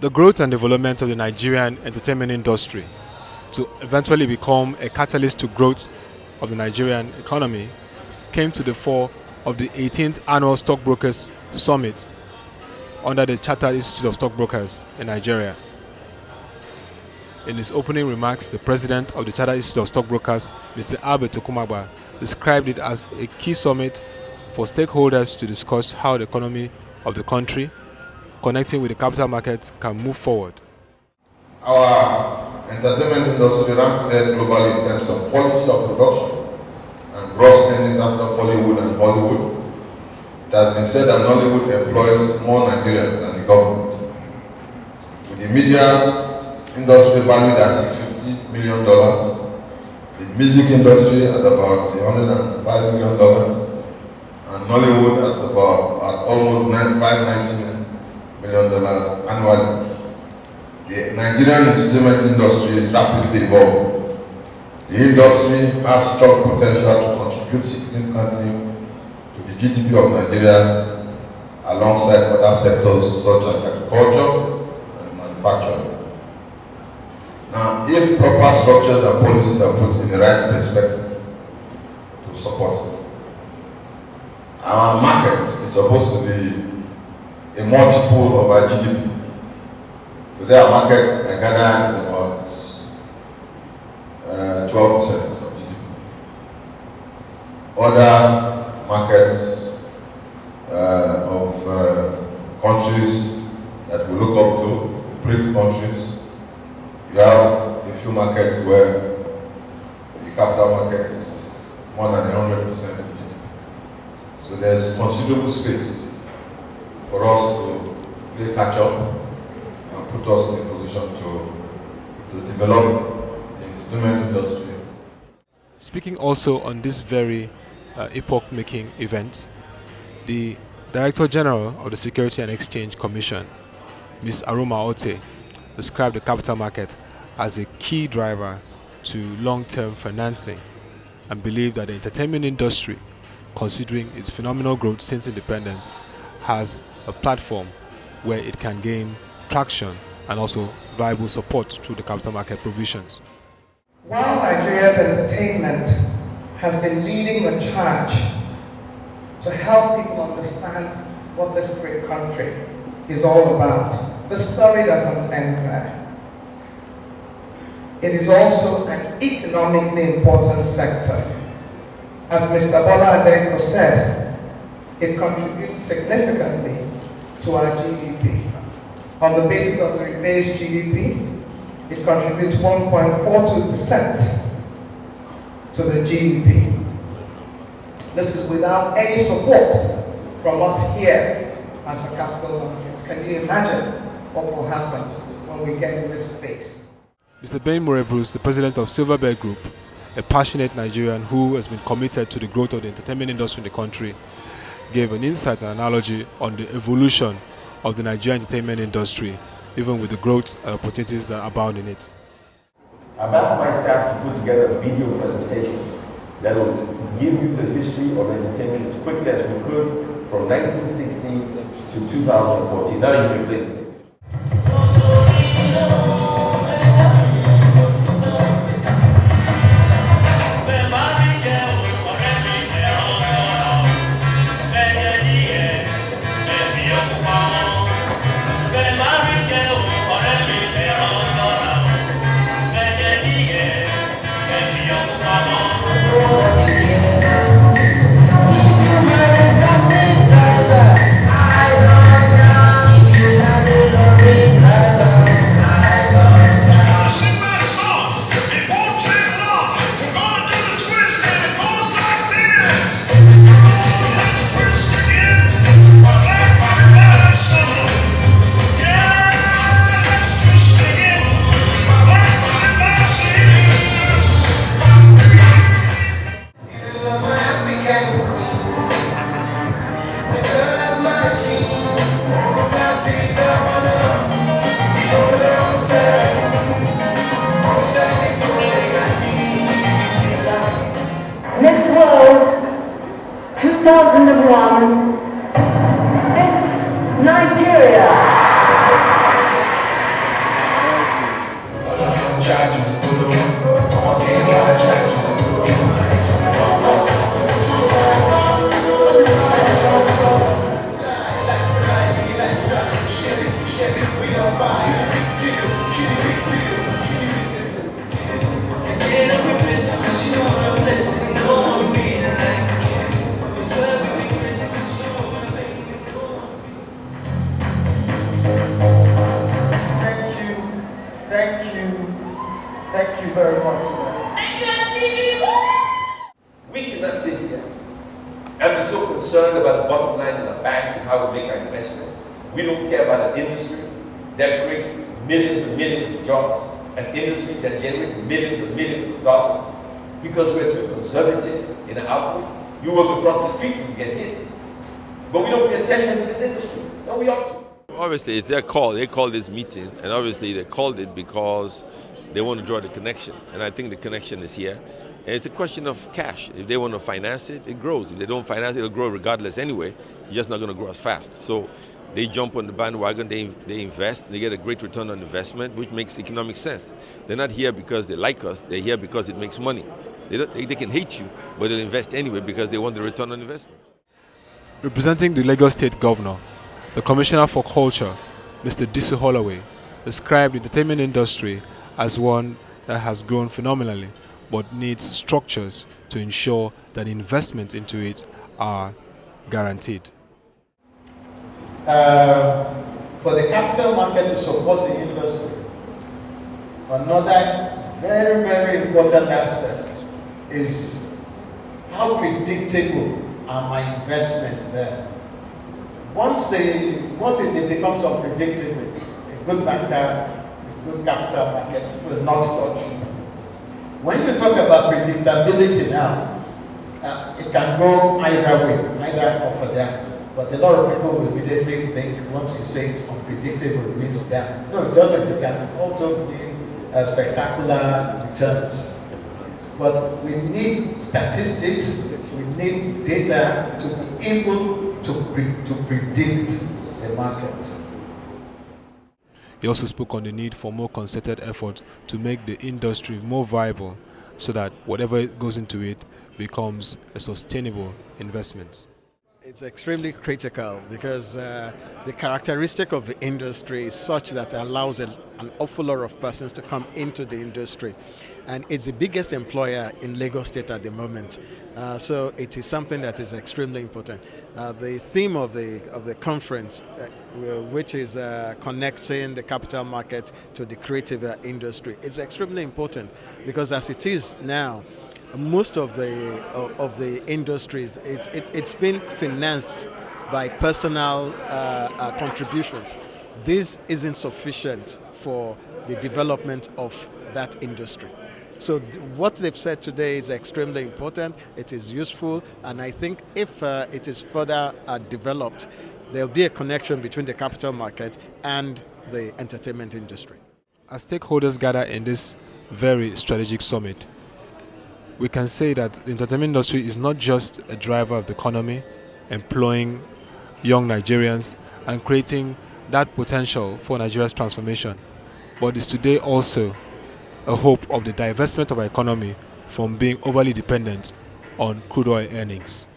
The growth and development of the Nigerian entertainment industry to eventually become a catalyst to growth of the Nigerian economy came to the fore of the 18th Annual Stockbrokers Summit under the Chartered Institute of Stockbrokers in Nigeria. In his opening remarks, the president of the Chartered Institute of Stockbrokers, Mr. Okumagba, described it as a key summit for stakeholders to discuss how the economy of the country, connecting with the capital market, can move forward. Our entertainment industry ranks third globally in terms of quality of production and gross earnings after Bollywood and Hollywood. It has been said that Nollywood employs more Nigerians than the government. With the media industry valued at $650 million, the music industry at about $105 million, and Nollywood at almost $590 million annually. The Nigerian entertainment industry is rapidly evolving. The industry has strong potential to contribute significantly to the GDP of Nigeria alongside other sectors such as agriculture and manufacturing. Now, if proper structures and policies are put in the right perspective to support it, our market is supposed to be a multiple of our GDP. Today our market, I gather, is about 12% of GDP. Other markets of countries that we look up to, the BRIC countries, you have a few markets where the capital market is more than 100% of GDP. So there's considerable space for us to play catch up and put us in a position to develop the entertainment industry. Speaking also on this very epoch-making event, the Director General of the Securities and Exchange Commission, Ms. Arunma Oteh, described the capital market as a key driver to long-term financing and believed that the entertainment industry, considering its phenomenal growth since independence, has a platform where it can gain traction and also viable support through the capital market provisions. While Nigeria's entertainment has been leading the charge to help people understand what this great country is all about, the story doesn't end there. It is also an economically important sector. As Mr. Bola Adeko said, it contributes significantly to our GDP. On the basis of the rebased GDP, it contributes 1.42% to the GDP. This is without any support from us here as the capital markets. Can you imagine what will happen when we get in this space? Mr. Ben Bruce, the president of Silverbird Group, a passionate Nigerian who has been committed to the growth of the entertainment industry in the country, gave an insight and analogy on the evolution of the Nigerian entertainment industry, even with the growth and opportunities that abound in it. I've asked my staff to put together a video presentation that will give you the history of entertainment as quickly as we could from 1960 to 2014. Now you can play the tape. Miss World 2001, Miss Nigeria. concerned about the bottom line in the banks and how we make our investments. We don't care about an industry that creates millions and millions of jobs, an industry that generates millions and millions of dollars. Because we're too conservative in the outlook, you walk across the street and you get hit. But we don't pay attention to this industry. No, we ought to. Obviously, it's their call. They called this meeting, and obviously they called it because they want to draw the connection. And I think the connection is here. And it's a question of cash. If they want to finance it, it grows. If they don't finance it, it'll grow regardless anyway. It's just not going to grow as fast. So they jump on the bandwagon, they invest, they get a great return on investment, which makes economic sense. They're not here because they like us, they're here because it makes money. They can hate you, but they'll invest anyway because they want the return on investment. Representing the Lagos State Governor, the Commissioner for Culture, Mr. Disu Holloway, described the entertainment industry as one that has grown phenomenally, but needs structures to ensure that investment into it are guaranteed. For the capital market to support the industry, another very, very important aspect is how predictable are my investments there. Once it becomes unpredictable, a good banker, a good capital market will not touch you. When you talk about predictability now, it can go either way, either up or down. But a lot of people will immediately think once you say it's unpredictable, it means down. No, it doesn't. It can also be spectacular returns. But we need statistics, we need data to be able to predict the market. He also spoke on the need for more concerted effort to make the industry more viable so that whatever goes into it becomes a sustainable investment. It's extremely critical because the characteristic of the industry is such that it allows an awful lot of persons to come into the industry. And it's the biggest employer in Lagos State at the moment. So it is something that is extremely important. The theme of the conference, which is connecting the capital market to the creative industry, is extremely important because as it is now, most of the industries, it's been financed by personal contributions. This isn't sufficient for the development of that industry. So what they've said today is extremely important, it is useful, and I think if it is further developed, there'll be a connection between the capital market and the entertainment industry. As stakeholders gather in this very strategic summit, we can say that the entertainment industry is not just a driver of the economy, employing young Nigerians and creating that potential for Nigeria's transformation, but is today also a hope of the divestment of our economy from being overly dependent on crude oil earnings.